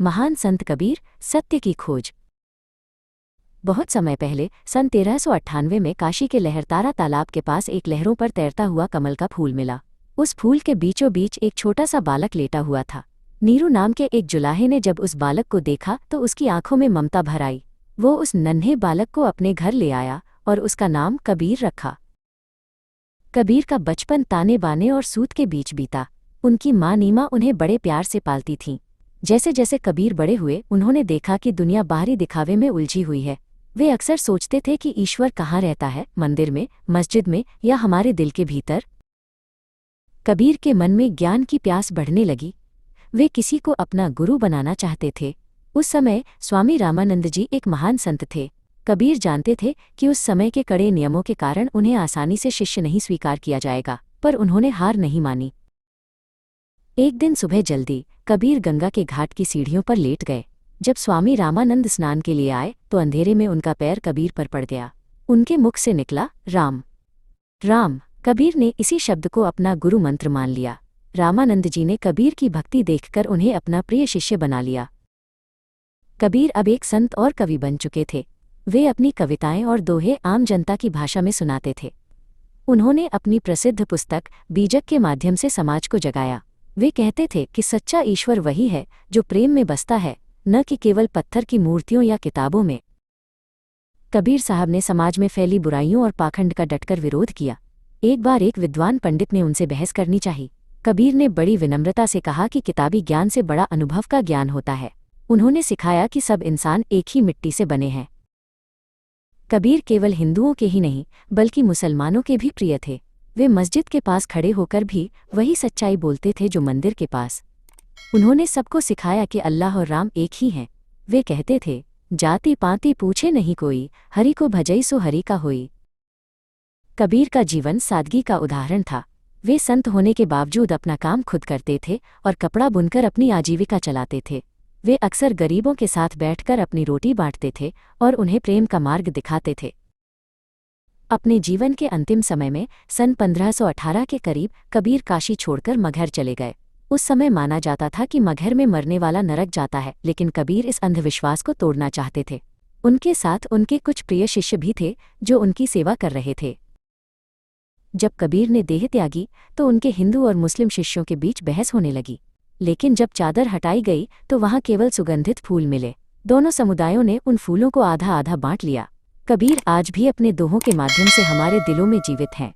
महान संत कबीर, सत्य की खोज। बहुत समय पहले सन 1398 में काशी के लहरतारा तालाब के पास एक लहरों पर तैरता हुआ कमल का फूल मिला। उस फूल के बीचों बीच एक छोटा सा बालक लेटा हुआ था। नीरू नाम के एक जुलाहे ने जब उस बालक को देखा तो उसकी आंखों में ममता भर आई। वो उस नन्हे बालक को अपने घर ले आया और उसका नाम कबीर रखा। कबीर का बचपन ताने बाने और सूत के बीच बीता। उनकी माँ नीमा उन्हें बड़े प्यार से पालती थीं। जैसे जैसे कबीर बड़े हुए उन्होंने देखा कि दुनिया बाहरी दिखावे में उलझी हुई है। वे अक्सर सोचते थे कि ईश्वर कहाँ रहता है, मंदिर में, मस्जिद में या हमारे दिल के भीतर। कबीर के मन में ज्ञान की प्यास बढ़ने लगी। वे किसी को अपना गुरु बनाना चाहते थे। उस समय स्वामी रामानंद जी एक महान संत थे। कबीर जानते थे कि उस समय के कड़े नियमों के कारण उन्हें आसानी से शिष्य नहीं स्वीकार किया जाएगा, पर उन्होंने हार नहीं मानी। एक दिन सुबह जल्दी कबीर गंगा के घाट की सीढ़ियों पर लेट गए। जब स्वामी रामानंद स्नान के लिए आए तो अंधेरे में उनका पैर कबीर पर पड़ गया। उनके मुख से निकला, राम राम। कबीर ने इसी शब्द को अपना गुरु मंत्र मान लिया। रामानंद जी ने कबीर की भक्ति देखकर उन्हें अपना प्रिय शिष्य बना लिया। कबीर अब एक संत और कवि बन चुके थे। वे अपनी कविताएं और दोहे आम जनता की भाषा में सुनाते थे। उन्होंने अपनी प्रसिद्ध पुस्तक बीजक के माध्यम से समाज को जगाया। वे कहते थे कि सच्चा ईश्वर वही है जो प्रेम में बसता है, न कि केवल पत्थर की मूर्तियों या किताबों में। कबीर साहब ने समाज में फैली बुराइयों और पाखंड का डटकर विरोध किया। एक बार एक विद्वान पंडित ने उनसे बहस करनी चाहिए। कबीर ने बड़ी विनम्रता से कहा कि किताबी ज्ञान से बड़ा अनुभव का ज्ञान होता है। उन्होंने सिखाया कि सब इंसान एक ही मिट्टी से बने हैं। कबीर केवल हिंदुओं के ही नहीं बल्कि मुसलमानों के भी प्रिय थे। वे मस्जिद के पास खड़े होकर भी वही सच्चाई बोलते थे जो मंदिर के पास। उन्होंने सबको सिखाया कि अल्लाह और राम एक ही हैं। वे कहते थे, जाति पाति पूछे नहीं कोई, हरि को भजई सो हरि का होई। कबीर का जीवन सादगी का उदाहरण था। वे संत होने के बावजूद अपना काम खुद करते थे और कपड़ा बुनकर अपनी आजीविका चलाते थे। वे अक्सर गरीबों के साथ बैठकर अपनी रोटी बांटते थे और उन्हें प्रेम का मार्ग दिखाते थे। अपने जीवन के अंतिम समय में सन 1518 के करीब कबीर काशी छोड़कर मगहर चले गए। उस समय माना जाता था कि मगहर में मरने वाला नरक जाता है, लेकिन कबीर इस अंधविश्वास को तोड़ना चाहते थे। उनके साथ उनके कुछ प्रिय शिष्य भी थे जो उनकी सेवा कर रहे थे। जब कबीर ने देह त्यागी तो उनके हिंदू और मुस्लिम शिष्यों के बीच बहस होने लगी। लेकिन जब चादर हटाई गई तो वहां केवल सुगंधित फूल मिले। दोनों समुदायों ने उन फूलों को आधा आधा बांट लिया। कबीर आज भी अपने दोहों के माध्यम से हमारे दिलों में जीवित हैं।